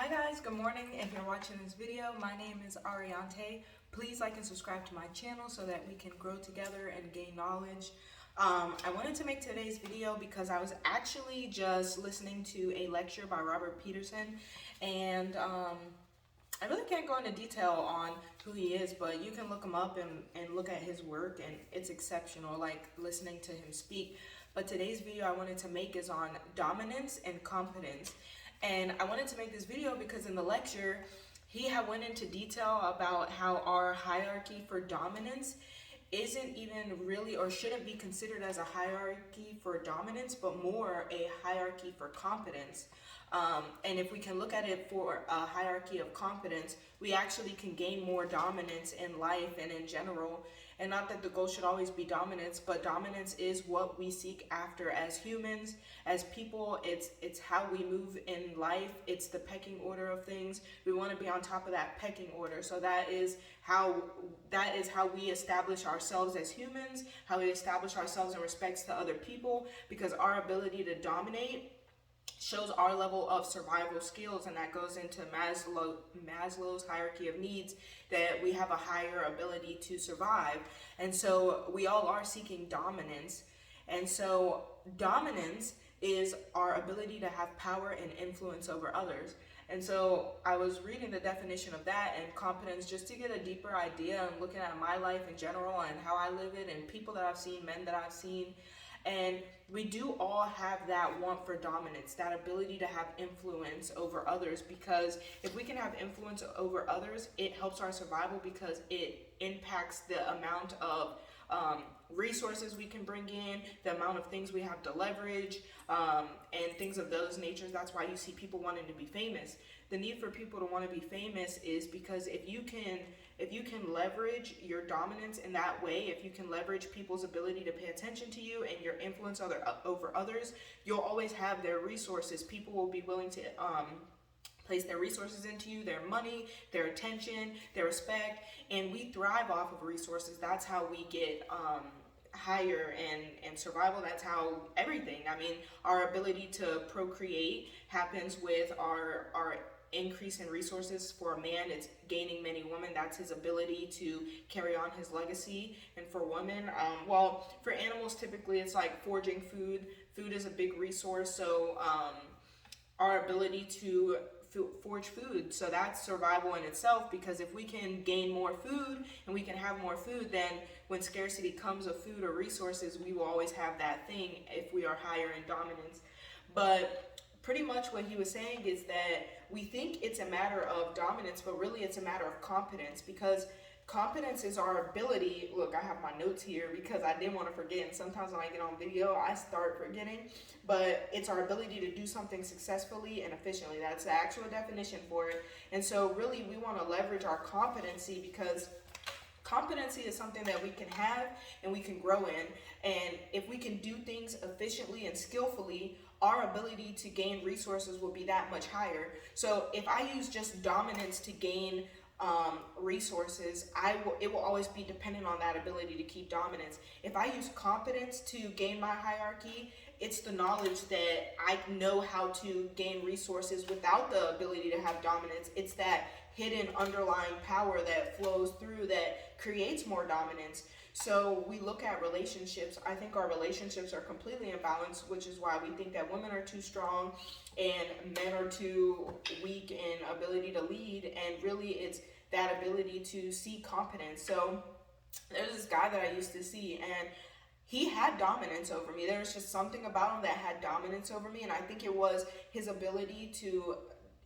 Hi guys, good morning. If you're watching this video, my name is Ariante. Please like and subscribe to my channel so that we can grow together and gain knowledge. I wanted to make today's video because I was actually just listening to a lecture by Robert Peterson, and I really can't go into detail on who he is, but you can look him up and look at his work, and it's exceptional, like listening to him speak. But today's video I wanted to make is on dominance and competence. And I wanted to make this video because in the lecture, he had went into detail about how our hierarchy for dominance isn't even really or shouldn't be considered as a hierarchy for dominance, but more a hierarchy for competence. And if we can look at it for a hierarchy of competence, we actually can gain more dominance in life and in general. And not that the goal should always be dominance, but dominance is what we seek after as humans, as people. It's how we move in life. It's the pecking order of things. We want to be on top of that pecking order. So that is how we establish ourselves as humans, how we establish ourselves in respects to other people, because our ability to dominate shows our level of survival skills, and that goes into Maslow's hierarchy of needs, that we have a higher ability to survive. And so we all are seeking dominance. And so dominance is our ability to have power and influence over others. And so I was reading the definition of that and competence just to get a deeper idea and looking at my life in general and how I live it and people that I've seen, men that I've seen. And we do all have that want for dominance, that ability to have influence over others, because if we can have influence over others, it helps our survival because it impacts the amount of resources we can bring in, the amount of things we have to leverage, and things of those natures. That's why you see people wanting to be famous. The need for people to want to be famous is because if you can leverage your dominance in that way, if you can leverage people's ability to pay attention to you and your influence over others, you'll always have their resources. People will be willing to place their resources into you, their money, their attention, their respect, and we thrive off of resources. That's how we get higher and survival. That's how everything, I mean, our ability to procreate happens with our increase in resources. For a man, it's gaining many women. That's his ability to carry on his legacy. And for women, for animals, typically it's like foraging food. Food is a big resource, so our ability to forage food, so that's survival in itself, because if we can gain more food and we can have more food, then when scarcity comes of food or resources, we will always have that thing if we are higher in dominance. But pretty much what he was saying is that we think it's a matter of dominance, but really it's a matter of competence, because competence is our ability. Look, I have my notes here because I didn't want to forget, and sometimes when I get on video, I start forgetting, but it's our ability to do something successfully and efficiently. That's the actual definition for it. And so really we want to leverage our competency, because competency is something that we can have and we can grow in. And if we can do things efficiently and skillfully, our ability to gain resources will be that much higher. So if I use just dominance to gain resources, it will always be dependent on that ability to keep dominance. If I use competence to gain my hierarchy, it's the knowledge that I know how to gain resources without the ability to have dominance. It's that hidden underlying power that flows through that creates more dominance. So we look at relationships. I think our relationships are completely imbalanced, which is why we think that women are too strong and men are too weak in ability to lead. And really it's that ability to see competence. So there's this guy that I used to see, and he had dominance over me. There was just something about him that had dominance over me, and I think it was his ability to,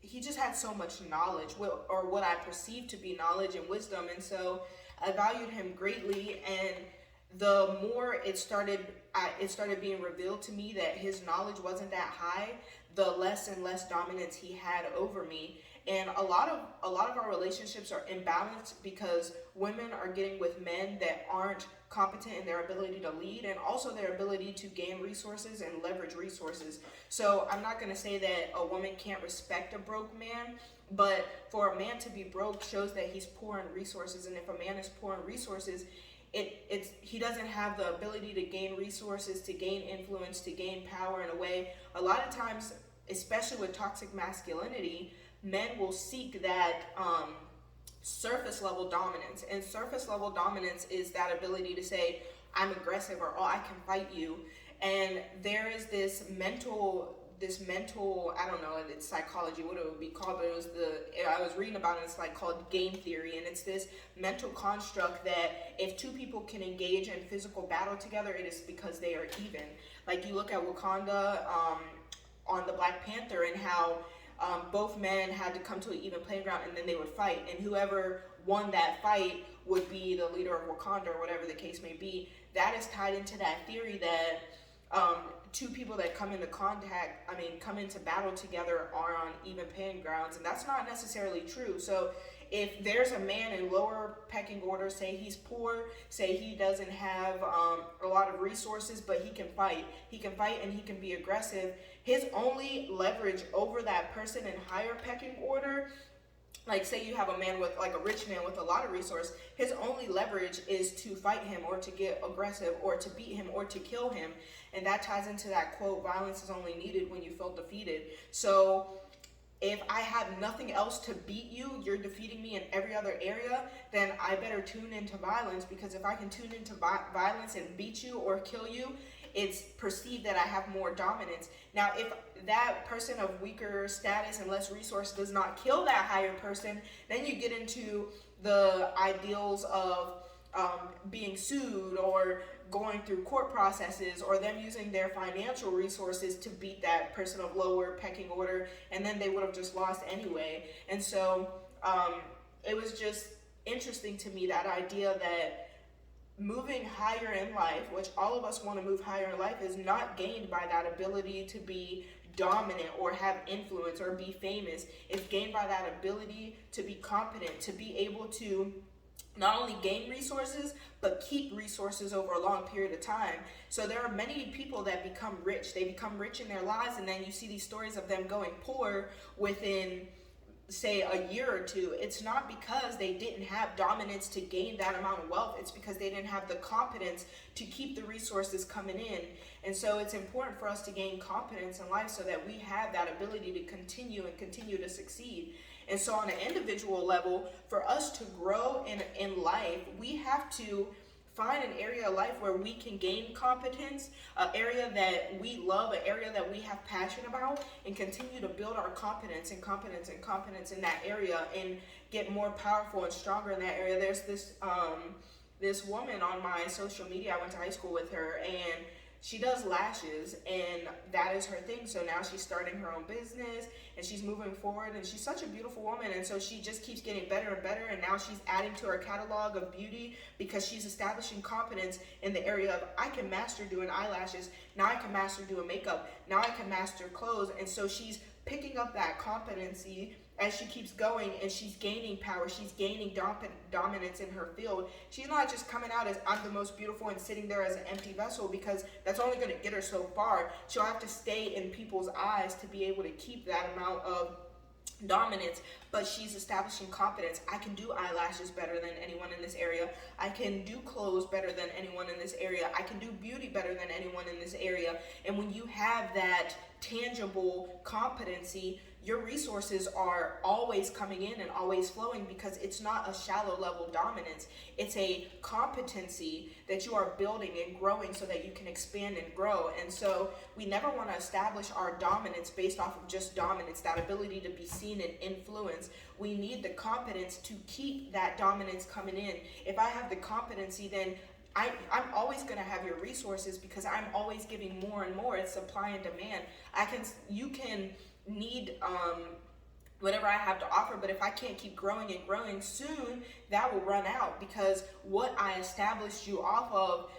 he just had so much knowledge, or what I perceived to be knowledge and wisdom. And so I valued him greatly, and the more it started being revealed to me that his knowledge wasn't that high, the less and less dominance he had over me. And a lot of our relationships are imbalanced because women are getting with men that aren't competent in their ability to lead, and also their ability to gain resources and leverage resources. So I'm not going to say that a woman can't respect a broke man, but for a man to be broke shows that he's poor in resources. And if a man is poor in resources, he doesn't have the ability to gain resources, to gain influence, to gain power in a way. A lot of times, especially with toxic masculinity, men will seek that surface level dominance. And surface level dominance is that ability to say, I'm aggressive, or oh, I can fight you. And there is this mental, I don't know, it's psychology, what it would be called, but I was reading about it, it's like called game theory, and it's this mental construct that if two people can engage in physical battle together, it is because they are even. Like you look at Wakanda on the Black Panther, and how both men had to come to an even playing ground, and then they would fight, and whoever won that fight would be the leader of Wakanda, or whatever the case may be. That is tied into that theory that two people that come into battle together are on even playing grounds, and that's not necessarily true. So if there's a man in lower pecking order, say he's poor, say he doesn't have a lot of resources, but he can fight and he can be aggressive, his only leverage over that person in higher pecking order, like say you have a man with, like a rich man with a lot of resource, his only leverage is to fight him, or to get aggressive, or to beat him, or to kill him. And that ties into that quote, violence is only needed when you feel defeated. So if I have nothing else to beat you, you're defeating me in every other area, then I better tune into violence, because if I can tune into violence and beat you or kill you, it's perceived that I have more dominance. Now, if that person of weaker status and less resource does not kill that higher person, then you get into the ideals of being sued, or going through court processes, or them using their financial resources to beat that person of lower pecking order, and then they would have just lost anyway. And so it was just interesting to me, that idea that moving higher in life, which all of us want to move higher in life, is not gained by that ability to be dominant or have influence or be famous. It's gained by that ability to be competent, to be able to not only gain resources, but keep resources over a long period of time. So there are many people that become rich. They become rich in their lives, and then you see these stories of them going poor within, say, a year or two. It's not because they didn't have dominance to gain that amount of wealth. It's because they didn't have the competence to keep the resources coming in. And so it's important for us to gain competence in life, so that we have that ability to continue to succeed. And so on an individual level, for us to grow in life, we have to find an area of life where we can gain competence, an area that we love, an area that we have passion about, and continue to build our competence in that area, and get more powerful and stronger in that area. There's this woman on my social media. I went to high school with her, and she does lashes, and that is her thing. So now she's starting her own business, and she's moving forward, and she's such a beautiful woman. And so she just keeps getting better and better, and now she's adding to her catalog of beauty, because she's establishing competence in the area of, I can master doing eyelashes, now I can master doing makeup, now I can master clothes. And so she's picking up that competency as she keeps going, and she's gaining power, she's gaining dominance in her field. She's not just coming out as, I'm the most beautiful, and sitting there as an empty vessel, because that's only going to get her so far. She'll have to stay in people's eyes to be able to keep that amount of dominance. But she's establishing competence. I can do eyelashes better than anyone in this area. I can do clothes better than anyone in this area. I can do beauty better than anyone in this area. And when you have that tangible competency, your resources are always coming in and always flowing, because it's not a shallow level dominance. It's a competency that you are building and growing, so that you can expand and grow. And so we never want to establish our dominance based off of just dominance, that ability to be seen and influence. We need the competence to keep that dominance coming in. If I have the competency, then I'm always going to have your resources, because I'm always giving more and more. It's supply and demand. You can need whatever I have to offer, but if I can't keep growing and growing, soon that will run out, because what I established you off of,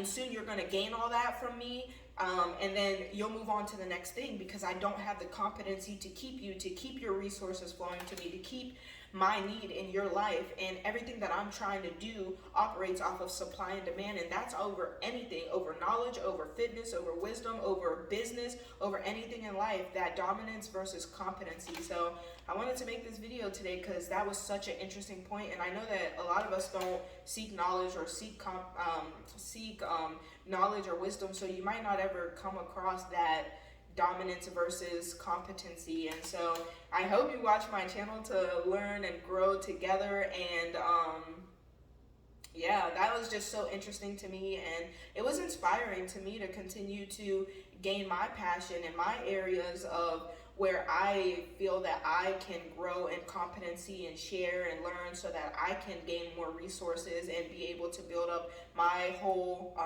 soon you're going to gain all that from me, and then you'll move on to the next thing, because I don't have the competency to keep your resources flowing to me, to keep my need in your life. And everything that I'm trying to do operates off of supply and demand, and that's over anything, over knowledge, over fitness, over wisdom, over business, over anything in life, that dominance versus competency. So I wanted to make this video today because that was such an interesting point, and I know that a lot of us don't seek knowledge or seek knowledge or wisdom, so you might not ever come across that dominance versus competency. And so I hope you watch my channel to learn and grow together. And yeah, that was just so interesting to me, and it was inspiring to me to continue to gain my passion in my areas of where I feel that I can grow in competency and share and learn, so that I can gain more resources and be able to build up my whole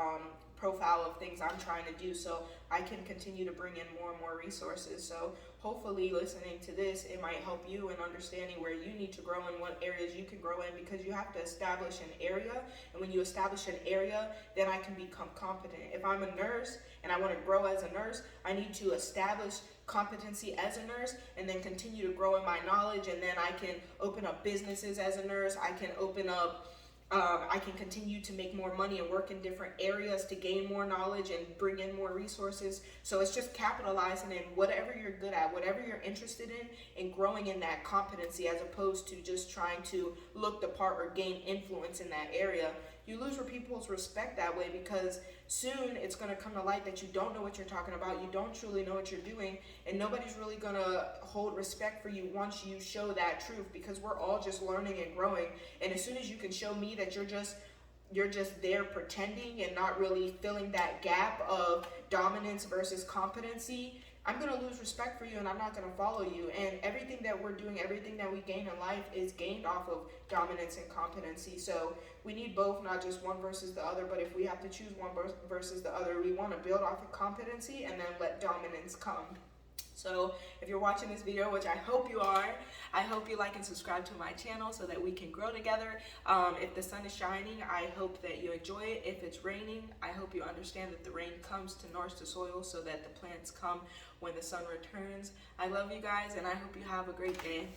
profile of things I'm trying to do, so I can continue to bring in more and more resources. So hopefully listening to this, it might help you in understanding where you need to grow and what areas you can grow in, because you have to establish an area, and when you establish an area, then I can become competent. If I'm a nurse and I want to grow as a nurse, I need to establish competency as a nurse and then continue to grow in my knowledge, and then I can open up businesses as a nurse. I can open up I can continue to make more money and work in different areas to gain more knowledge and bring in more resources. So it's just capitalizing in whatever you're good at, whatever you're interested in, and growing in that competency, as opposed to just trying to look the part or gain influence in that area. You lose people's respect that way, because soon it's going to come to light that you don't know what you're talking about, you don't truly know what you're doing, and nobody's really going to hold respect for you once you show that truth, because we're all just learning and growing. And as soon as you can show me that you're just there pretending and not really filling that gap of dominance versus competency, I'm going to lose respect for you, and I'm not going to follow you. And everything that we're doing, everything that we gain in life is gained off of dominance and competency. So we need both, not just one versus the other. But if we have to choose one versus the other, we want to build off of competency and then let dominance come. So if you're watching this video, which I hope you are, I hope you like and subscribe to my channel so that we can grow together. If the sun is shining, I hope that you enjoy it. If it's raining, I hope you understand that the rain comes to nourish the soil so that the plants come when the sun returns. I love you guys, and I hope you have a great day.